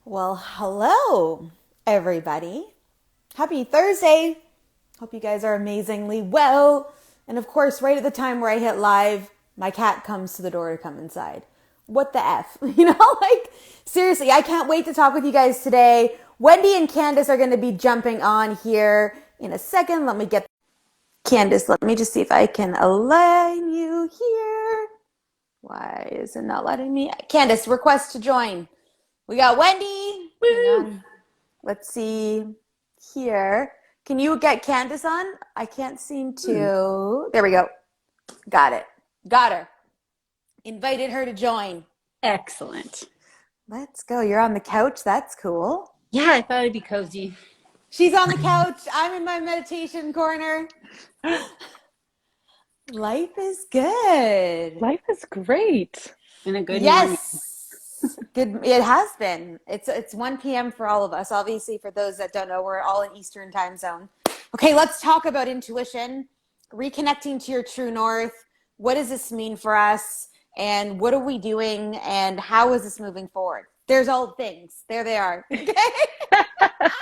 Well, hello, everybody. Happy Thursday. Hope you guys are amazingly well. And of course, right at the time where I hit live, my cat comes to the door to come inside. What the F? Seriously, I can't wait to talk with you guys today. Wendy and Candice are going to be jumping on here in a second. Let me get Candice. Let me just see if I can align you here. Why is it not letting me? Candice, request to join. We got Wendy. Hang Woo! on. Let's see here. Can you get Candice on? I can't seem to. There we go. Got it. Got her. Invited her to join. Excellent. Let's go. You're on the couch. That's cool. Yeah, I thought it'd be cozy. She's on the couch. I'm in my meditation corner. Life is good. Life is great. And a good morning. Yes. Good. It has been. It's 1 p.m. for all of us. Obviously, for those that don't know, we're all in Eastern time zone. Okay, let's talk about intuition, reconnecting to your true north. What does this mean for us? And what are we doing? And how is this moving forward? There's all things. There they are. Okay.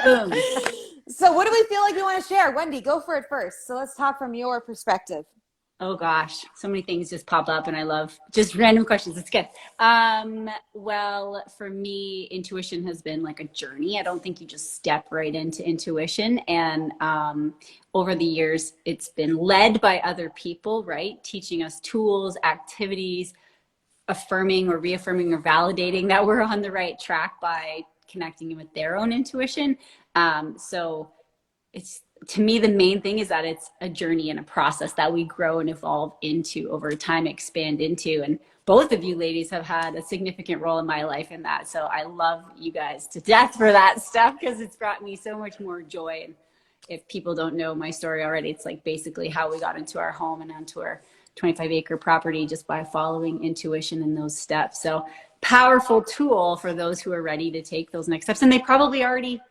Boom. So what do we feel like we want to share? Wendy, go for it first. So let's talk from your perspective. Oh gosh, so many things just pop up and I love just random questions. It's good. Well, for me, intuition has been like a journey. I don't think you just step right into intuition. And over the years, it's been led by other people, right? Teaching us tools, activities, affirming or reaffirming or validating that we're on the right track by connecting with their own intuition. So it's, to me, the main thing is that it's a journey and a process that we grow and evolve into over time, expand into. And both of you ladies have had a significant role in my life in that. So I love you guys to death for that stuff because it's brought me so much more joy. And if people don't know my story already, it's like basically how we got into our home and onto our 25-acre property just by following intuition in those steps. So powerful tool for those who are ready to take those next steps. And they probably already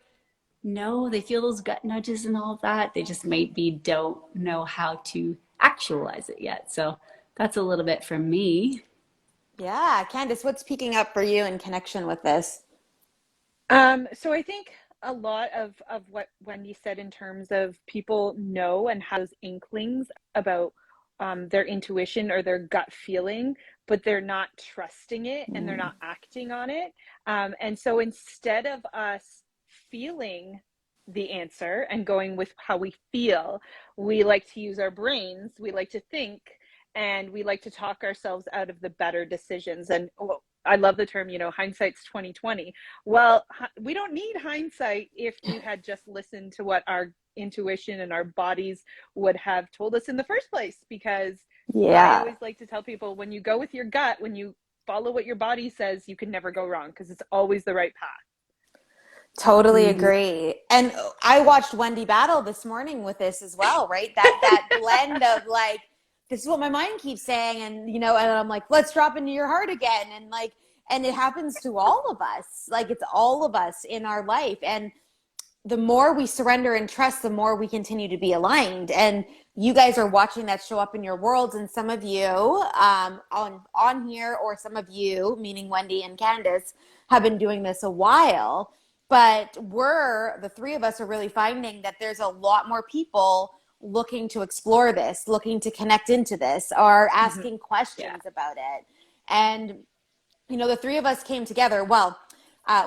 know, they feel those gut nudges and all of that. They just maybe don't know how to actualize it yet. So that's a little bit from me. Yeah, Candice, what's peeking up for you in connection with this? So I think a lot of what Wendy said in terms of people know and have those inklings about their intuition or their gut feeling, but they're not trusting it and they're Mm. not acting on it. And so instead of us feeling the answer and going with how we feel, we like to use our brains, we like to think, and we like to talk ourselves out of the better decisions. And I love the term, hindsight's 2020. Well, we don't need hindsight if we had just listened to what our intuition and our bodies would have told us in the first place. Because I Yeah, always like to tell people, when you go with your gut, when you follow what your body says, you can never go wrong because it's always the right path. totally Mhm. agree. And I watched Wendy battle this morning with this as well, right? That blend of like, this is what my mind keeps saying, and and I'm like, let's drop into your heart again, and it happens to all of us. Like it's all of us in our life, and the more we surrender and trust, the more we continue to be aligned. And you guys are watching that show up in your worlds. And some of you on here, or some of you, meaning Wendy and Candice, have been doing this a while. But the three of us are really finding that there's a lot more people looking to explore this, looking to connect into this, or Mm-hmm. asking Yeah. questions about it. And the three of us came together. Well,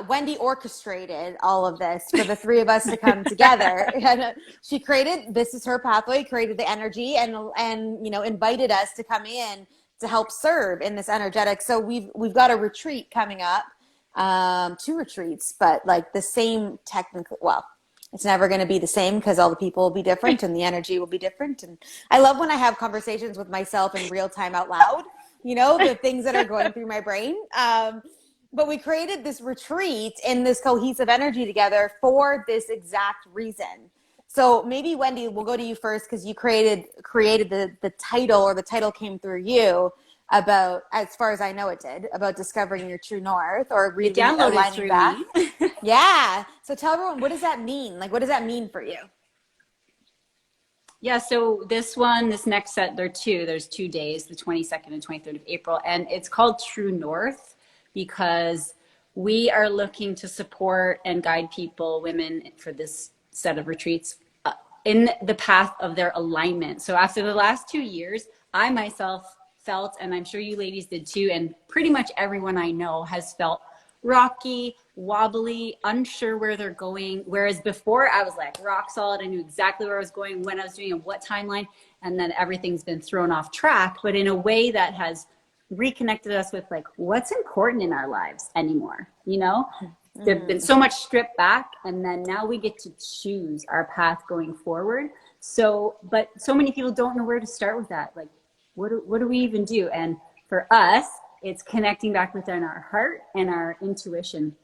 Wendy orchestrated all of this for the three of us to come together. And she created, this is her pathway, created the energy, and invited us to come in to help serve in this energetic. So we've got a retreat coming up, two retreats, but like the same technically. Well, it's never going to be the same because all the people will be different and the energy will be different. And I love when I have conversations with myself in real time out loud, the things that are going through my brain. But we created this retreat in this cohesive energy together for this exact reason. So maybe Wendy, we'll go to you first because you created the title, or the title came through you, about, as far as I know it did, about discovering your true north, or It really downloaded aligning through back. me. Yeah. So tell everyone, what does that mean? Like, what does that mean for you? Yeah, so this next set, there's 2 days, the 22nd and 23rd of April, and it's called True North because we are looking to support and guide people, women, for this set of retreats in the path of their alignment. So after the last 2 years, I myself felt, and I'm sure you ladies did too, and pretty much everyone I know has felt rocky, wobbly, unsure where they're going. Whereas before I was like rock solid. I knew exactly where I was going, when I was doing it, what timeline, and then everything's been thrown off track, but in a way that has reconnected us with like what's important in our lives anymore. You know, there's been so much stripped back, and then now we get to choose our path going forward. So, but so many people don't know where to start with that. Like, what do we even do? And for us, it's connecting back within our heart and our intuition.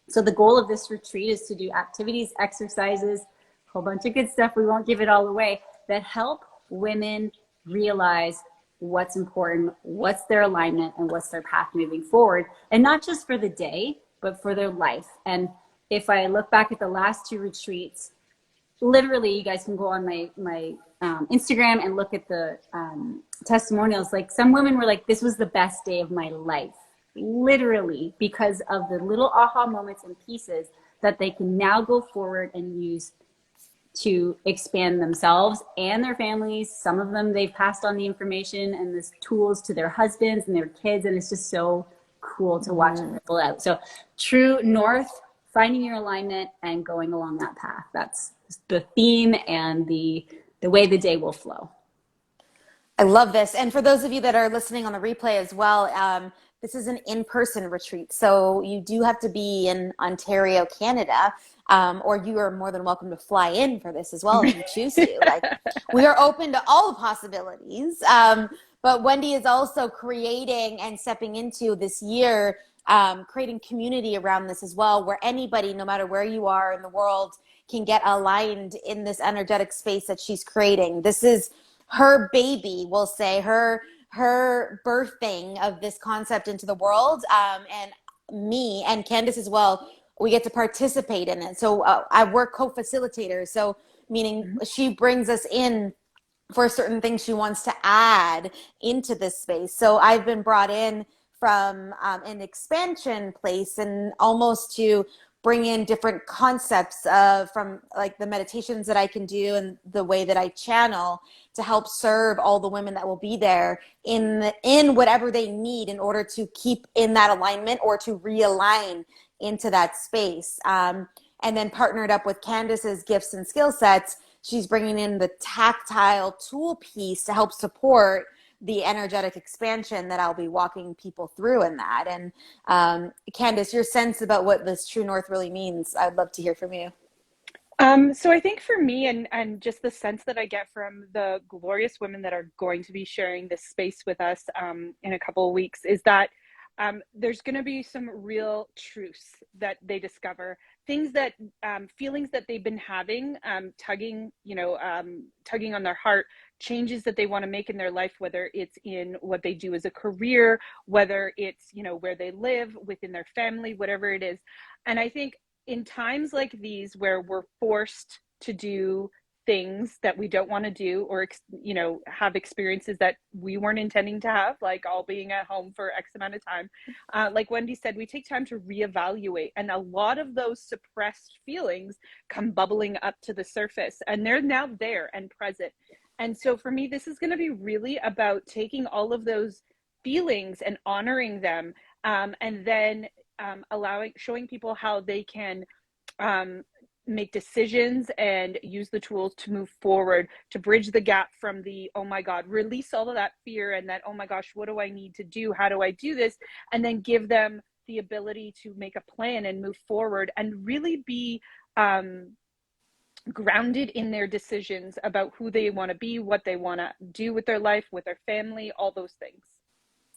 So the goal of this retreat is to do activities, exercises, a whole bunch of good stuff. We won't give it all away, that help women realize what's important, what's their alignment, and what's their path moving forward. And not just for the day, but for their life. And if I look back at the last 2 retreats, literally, you guys can go on my Instagram and look at the testimonials. Like, some women were like, this was the best day of my life, literally, because of the little aha moments and pieces that they can now go forward and use to expand themselves and their families. Some of them, they've passed on the information and the tools to their husbands and their kids, and it's just so cool to watch it ripple out. So true north, finding your alignment and going along that path. That's the theme and the way the day will flow. I love this. And for those of you that are listening on the replay as well, this is an in-person retreat. So you do have to be in Ontario, Canada, or you are more than welcome to fly in for this as well if you choose to. Like, we are open to all possibilities. But Wendy is also creating and stepping into this year, creating community around this as well, where anybody, no matter where you are in the world, can get aligned in this energetic space that she's creating. This is her baby, we'll say, her birthing of this concept into the world, and me and Candice as well, we get to participate in it. So we're co-facilitators, so meaning she brings us in for certain things she wants to add into this space. So I've been brought in from an expansion place and almost to bring in different concepts from like the meditations that I can do and the way that I channel to help serve all the women that will be there in whatever they need in order to keep in that alignment or to realign into that space. And then partnered up with Candice's gifts and skill sets. She's bringing in the tactile tool piece to help support the energetic expansion that I'll be walking people through in that. And Candice, your sense about what this True North really means, I'd love to hear from you. So I think for me, and just the sense that I get from the glorious women that are going to be sharing this space with us in a couple of weeks, is that there's going to be some real truths that they discover, things that feelings that they've been having, tugging on their heart, changes that they want to make in their life, whether it's in what they do as a career, whether it's, where they live within their family, whatever it is. And I think in times like these, where we're forced to do things that we don't want to do, or have experiences that we weren't intending to have, like all being at home for X amount of time, like Wendy said, we take time to reevaluate, and a lot of those suppressed feelings come bubbling up to the surface, and they're now there and present. And so for me, this is going to be really about taking all of those feelings and honoring them, and then showing people how they can make decisions and use the tools to move forward, to bridge the gap from the, oh my God, release all of that fear and that, oh my gosh, what do I need to do? How do I do this? And then give them the ability to make a plan and move forward and really be grounded in their decisions about who they want to be, what they want to do with their life, with their family, all those things.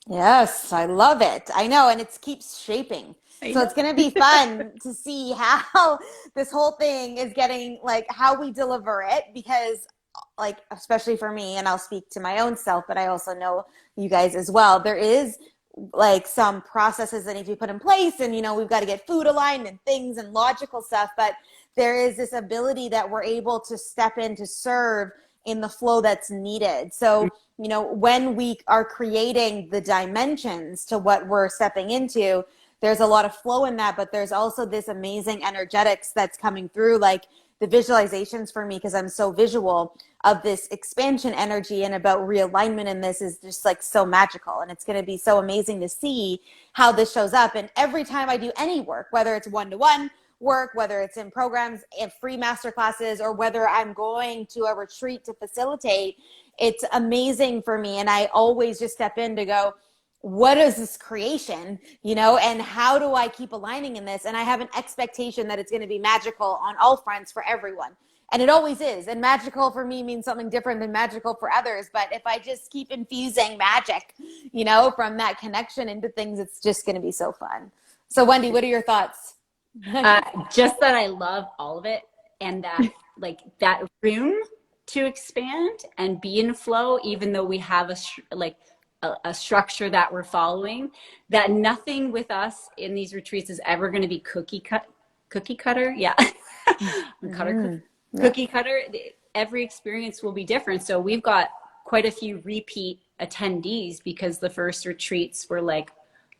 Yes, I love it. I know, and it keeps shaping. So it's going to be fun to see how this whole thing is getting, like, how we deliver it, because, like, especially for me, and I'll speak to my own self, but I also know you guys as well, there is like some processes that need to be put in place, and we've got to get food aligned and things and logical stuff, but there is this ability that we're able to step in to serve in the flow that's needed. So when we are creating the dimensions to what we're stepping into, there's a lot of flow in that, but there's also this amazing energetics that's coming through, like the visualizations for me, because I'm so visual, of this expansion energy and about realignment in this is just like so magical. And it's going to be so amazing to see how this shows up. And every time I do any work, whether it's one-to-one work, whether it's in programs and free master classes, or whether I'm going to a retreat to facilitate, it's amazing for me. And I always just step in to go, what is this creation, you know, and how do I keep aligning in this? And I have an expectation that it's going to be magical on all fronts for everyone. And it always is. And magical for me means something different than magical for others. But if I just keep infusing magic, you know, from that connection into things, it's just going to be so fun. So Wendy, what are your thoughts? Just that I love all of it, and that like that room to expand and be in flow, even though we have a structure that we're following, that nothing with us in these retreats is ever going to be cookie cutter. Yeah. Cookie cutter. Every experience will be different. So we've got quite a few repeat attendees because the first retreats were like,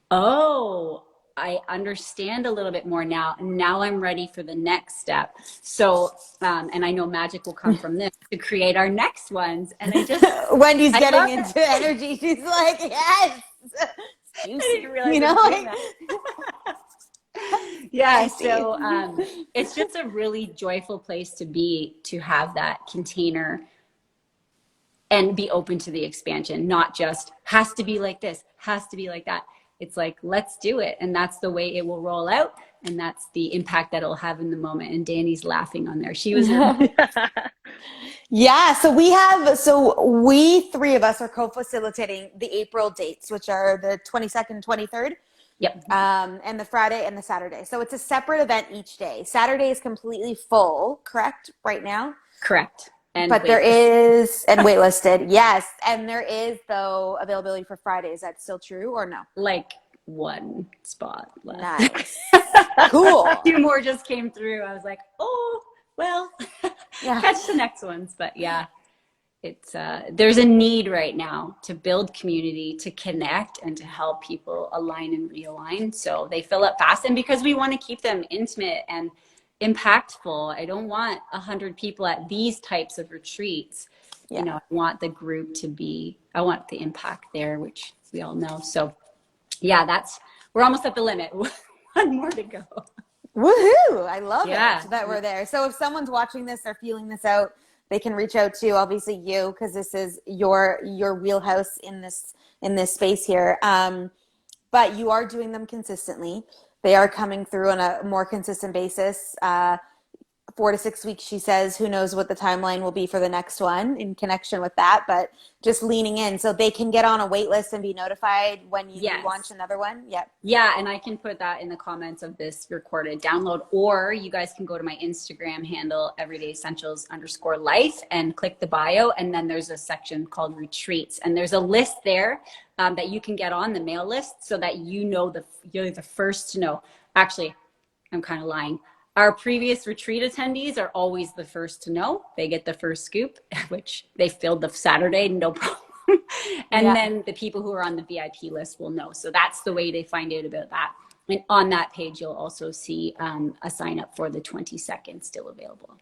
oh, I understand a little bit more now. Now I'm ready for the next step. So, and I know magic will come from this to create our next ones. And Wendy's getting into energy. She's like, yes. I didn't realize you know, like, yeah. So it's just a really joyful place to be, to have that container and be open to the expansion, not just has to be like this, has to be like that. It's like, let's do it. And that's the way it will roll out. And that's the impact that it'll have in the moment. And Danny's laughing on there. She was. Yeah. So we three of us are co-facilitating the April dates, which are the 22nd, 23rd. Yep. And the Friday and the Saturday. So it's a separate event each day. Saturday is completely full, correct? Right now? Correct. But there is, and waitlisted, yes. And there is, though, availability for Friday. Is that still true or no? Like one spot left. Nice. Cool. A few more just came through. I was like, oh, well, yeah. Catch the next ones. But yeah, it's there's a need right now to build community, to connect, and to help people align and realign. So they fill up fast. And because we want to keep them intimate and impactful, I don't want 100 people at these types of retreats. Yeah. You know, I want the group to be, I want the impact there, which we all know. So yeah, we're almost at the limit. One more to go. Woohoo! I love it that we're there. So if someone's watching this or feeling this out, they can reach out to obviously you, because this is your wheelhouse in this space here. But you are doing them consistently. They are coming through on a more consistent basis. 4 to 6 weeks, she says. Who knows what the timeline will be for the next one in connection with that, but just leaning in so they can get on a wait list and be notified when you launch another one. Yep. Yeah, and I can put that in the comments of this recorded download, or you guys can go to my Instagram handle, everydayessentials_life, and click the bio, and then there's a section called retreats, and there's a list there that you can get on the mail list so that you're the first to know. Actually, I'm kind of lying. Our previous retreat attendees are always the first to know. They get the first scoop, which they filled the Saturday, no problem. And then the people who are on the VIP list will know. So that's the way they find out about that. And on that page, you'll also see a sign up for the 22nd still available.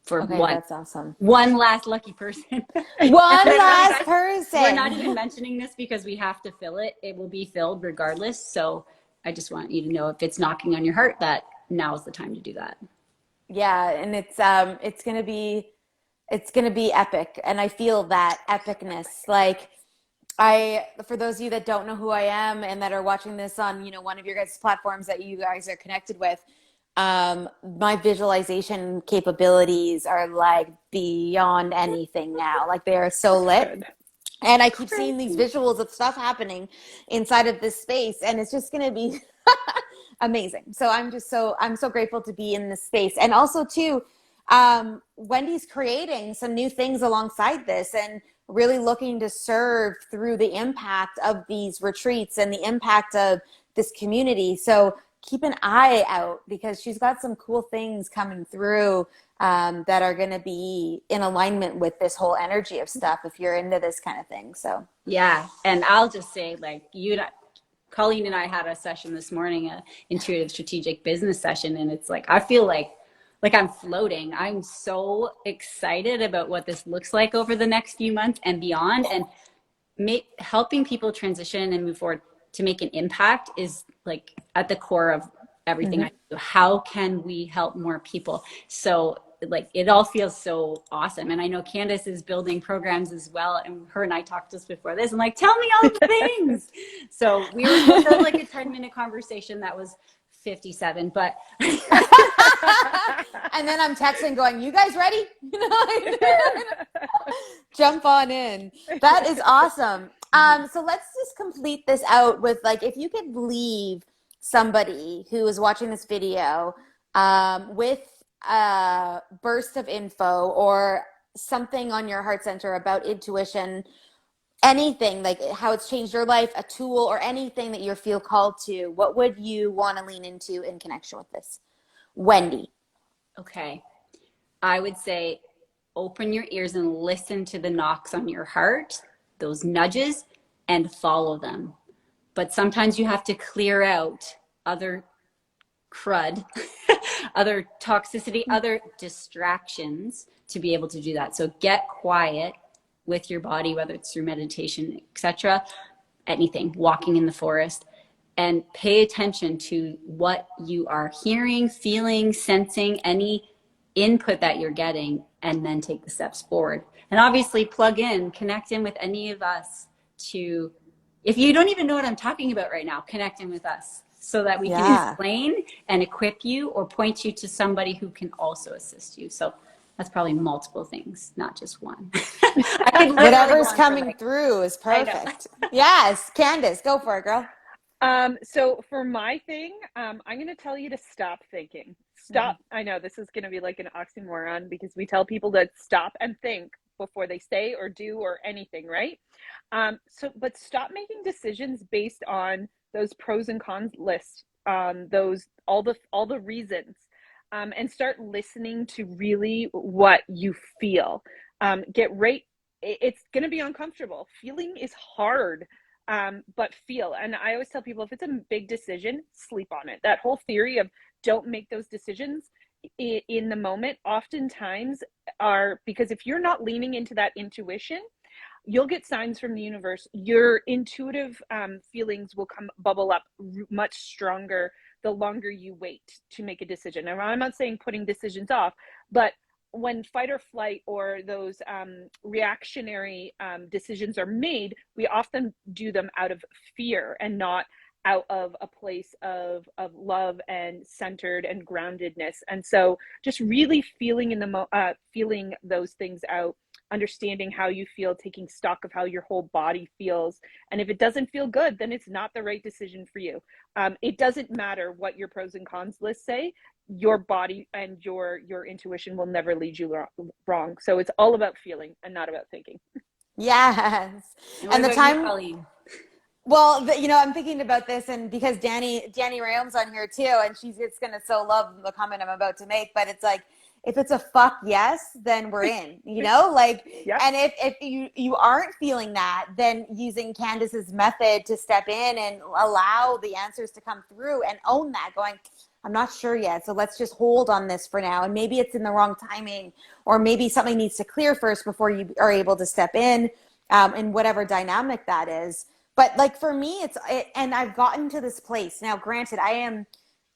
That's awesome. One last lucky person. One last person. We're not even mentioning this because we have to fill it. It will be filled regardless. So I just want you to know, if it's knocking on your heart, that now is the time to do that. Yeah, and it's gonna be epic, and I feel that epicness. Like, for those of you that don't know who I am and that are watching this on one of your guys' platforms that you guys are connected with, my visualization capabilities are like beyond anything now. Like, they are so lit. And I keep seeing these visuals of stuff happening inside of this space, and it's just gonna be amazing. So I'm so grateful to be in this space. And also too, Wendy's creating some new things alongside this and really looking to serve through the impact of these retreats and the impact of this community. So keep an eye out, because she's got some cool things coming through that are going to be in alignment with this whole energy of stuff if you're into this kind of thing. So yeah. And I'll just say, like, Colleen and I had a session this morning, a intuitive strategic business session, and it's like I feel like I'm floating. I'm so excited about what this looks like over the next few months and beyond, and helping people transition and move forward to make an impact is like at the core of everything I do. How can we help more people? So like it all feels so awesome. And I know Candice is building programs as well. And her and I talked just before this and like, tell me all the things. So we were supposed to have like a 10-minute conversation that was 57, but and then I'm texting going, you guys ready? Jump on in. That is awesome. So let's just complete this out with like, if you could leave somebody who is watching this video with a burst of info or something on your heart center about intuition, anything like how it's changed your life, a tool or anything that you feel called to, what would you want to lean into in connection with this? Wendy. Okay. I would say open your ears and listen to the knocks on your heart, those nudges, and follow them. But sometimes you have to clear out other crud, other toxicity, other distractions to be able to do that. So get quiet with your body, whether it's through meditation, etc., anything, walking in the forest, and pay attention to what you are hearing, feeling, sensing, any input that you're getting, and then take the steps forward. And obviously connect in with any of us to, if you don't even know what I'm talking about right now, connect in with us so that we can explain and equip you or point you to somebody who can also assist you. So that's probably multiple things, not just one. Whatever's coming through is perfect. Yes, Candice, go for it, girl. So for my thing, I'm going to tell you to stop thinking. Stop. I know this is going to be like an oxymoron because we tell people to stop and think before they say or do or anything, right? But stop making decisions based on those pros and cons lists, all the reasons, and start listening to really what you feel. It's going to be uncomfortable. Feeling is hard. But feel. And I always tell people, if it's a big decision, sleep on it. That whole theory of don't make those decisions in the moment oftentimes are because if you're not leaning into that intuition, you'll get signs from the universe. Your intuitive feelings will bubble up much stronger the longer you wait to make a decision. And I'm not saying putting decisions off, but when fight or flight or those reactionary decisions are made, we often do them out of fear and not out of a place of love and centered and groundedness. And so just really feeling feeling those things out, understanding how you feel, taking stock of how your whole body feels. And if it doesn't feel good, then it's not the right decision for you. It doesn't matter what your pros and cons lists say. Your body and your intuition will never lead you wrong. So it's all about feeling and not about thinking. Yes. And the time. Well, I'm thinking about this, and because Danny Rayome's on here too, and she's just gonna so love the comment I'm about to make. But it's like, if it's a fuck yes, then we're in. Like, yep. And if you aren't feeling that, then using Candice's method to step in and allow the answers to come through and own that, going, I'm not sure yet, so let's just hold on this for now. And maybe it's in the wrong timing, or maybe something needs to clear first before you are able to step in whatever dynamic that is. But like for me, and I've gotten to this place now. Granted, I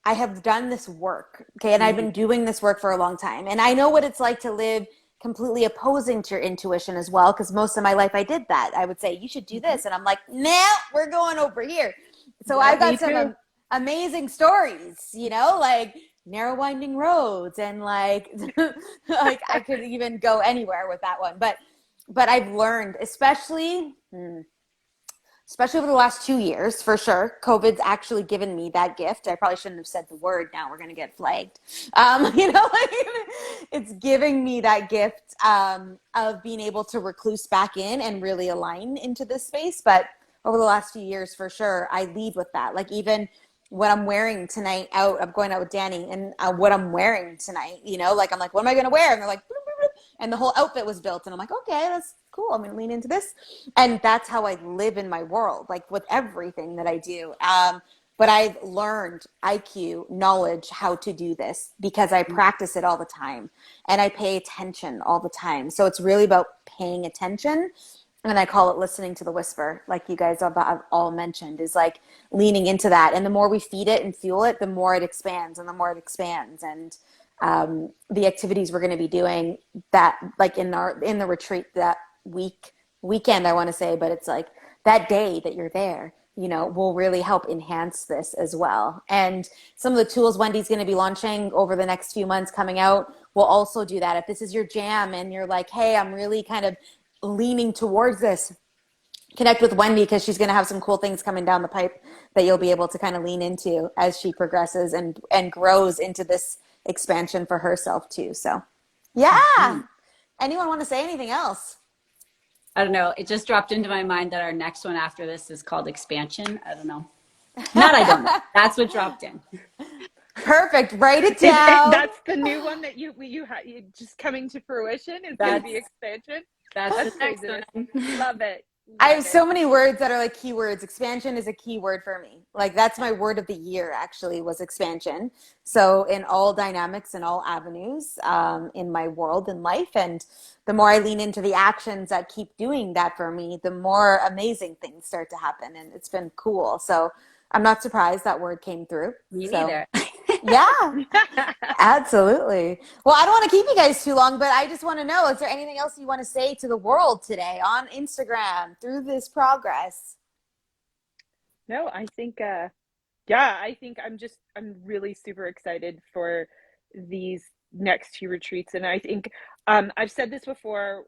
have done this work, okay, and I've been doing this work for a long time, and I know what it's like to live completely opposing to your intuition as well. Because most of my life, I did that. I would say you should do this, and I'm like, nah, we're going over here. So yeah, I've got some amazing stories, like narrow winding roads, and like like I could even go anywhere with that one. But I've learned, especially over the last 2 years, for sure. COVID's actually given me that gift. I probably shouldn't have said the word. Now we're going to get flagged. It's giving me that gift of being able to recluse back in and really align into this space. But over the last few years, for sure, I lead with that. Like even what I'm wearing tonight out, I'm going out with Danny, and what I'm wearing tonight, like I'm like, what am I going to wear? And they're like, And the whole outfit was built. And I'm like, okay, that's cool. I'm going to lean into this. And that's how I live in my world, like with everything that I do. But I've learned IQ, knowledge, how to do this because I practice it all the time and I pay attention all the time. So it's really about paying attention. And I call it listening to the whisper, like you guys have all mentioned, is like leaning into that. And the more we feed it and fuel it, the more it expands and the more it expands. And the activities we're going to be doing that, like in the retreat that weekend, I want to say, but it's like that day that you're there, you know, will really help enhance this as well. And some of the tools Wendy's going to be launching over the next few months coming out will also do that. If this is your jam and you're like, hey, I'm really kind of leaning towards this, connect with Wendy because she's going to have some cool things coming down the pipe that you'll be able to kind of lean into as she progresses and grows into this expansion for herself too. So yeah. Anyone want to say anything else? I don't know. It just dropped into my mind that our next one after this is called expansion. I don't know. I don't know. That's what dropped in. Perfect. Write it down. That's the new one that you just coming to fruition. It's going to be expansion. That's the next one. Love it. I have so many words that are like keywords. Expansion is a keyword for me. Like that's my word of the year actually was expansion. So in all dynamics and all avenues in my world and life. And the more I lean into the actions that keep doing that for me, the more amazing things start to happen. And it's been cool. So I'm not surprised that word came through. Me neither. Yeah, absolutely. Well, I don't want to keep you guys too long, but I just want to know, is there anything else you want to say to the world today on Instagram through this progress? No, I think, I think I'm really super excited for these next two retreats. And I think, I've said this before,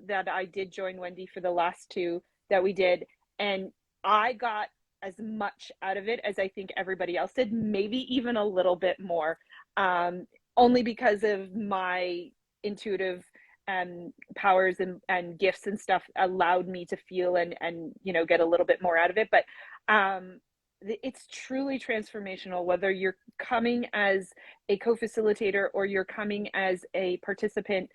that I did join Wendy for the last two that we did. And I got as much out of it as I think everybody else did, maybe even a little bit more, only because of my intuitive powers and gifts and stuff allowed me to feel and you know, get a little bit more out of it. But it's truly transformational, whether you're coming as a co-facilitator or you're coming as a participant.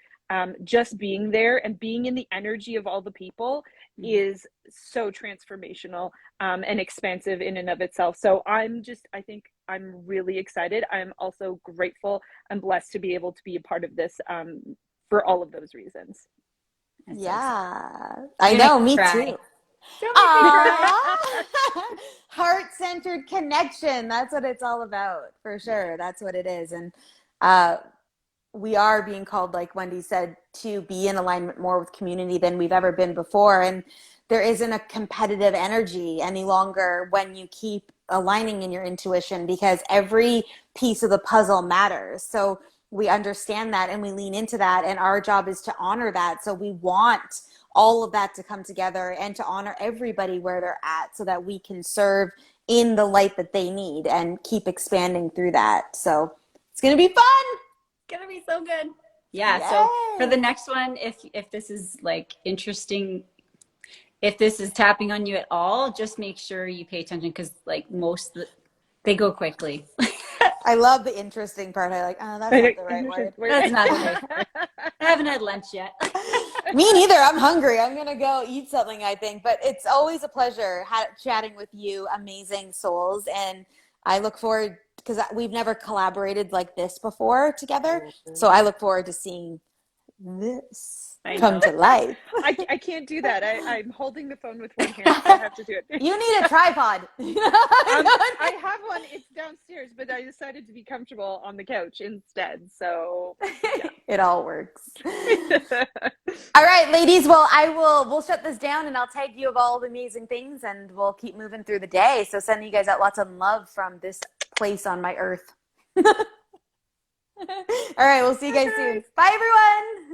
Just being there and being in the energy of all the people is so transformational and expansive in and of itself. So I think I'm really excited. I'm also grateful and blessed to be able to be a part of this for all of those reasons. Yeah, I know, me too. Don't make me cry. Heart-centered connection. That's what it's all about, for sure. That's what it is. And we are being called, like Wendy said, to be in alignment more with community than we've ever been before. And there isn't a competitive energy any longer when you keep aligning in your intuition, because every piece of the puzzle matters. So we understand that and we lean into that. And our job is to honor that. So we want all of that to come together and to honor everybody where they're at so that we can serve in the light that they need and keep expanding through that. So it's going to be fun. Gonna be so good. Yeah. Yay. So for the next one, if this is like interesting, if this is tapping on you at all, just make sure you pay attention, because like they go quickly. I love the interesting part. I like, oh, that's not the right word. That's not the right word. I haven't had lunch yet. Me neither. I'm hungry. I'm gonna go eat something, I think. But it's always a pleasure chatting with you, amazing souls, and I look forward, because we've never collaborated like this before together. So I look forward to seeing this come to life. I can't do that. I'm holding the phone with one hand, so I have to do it. You need a tripod. I have one. It's downstairs, but I decided to be comfortable on the couch instead. So yeah. It all works. All right, ladies. Well, we'll shut this down and I'll tag you of all the amazing things and we'll keep moving through the day. So sending you guys out lots of love from this place on my earth. All right, we'll see you guys soon. Bye, everyone.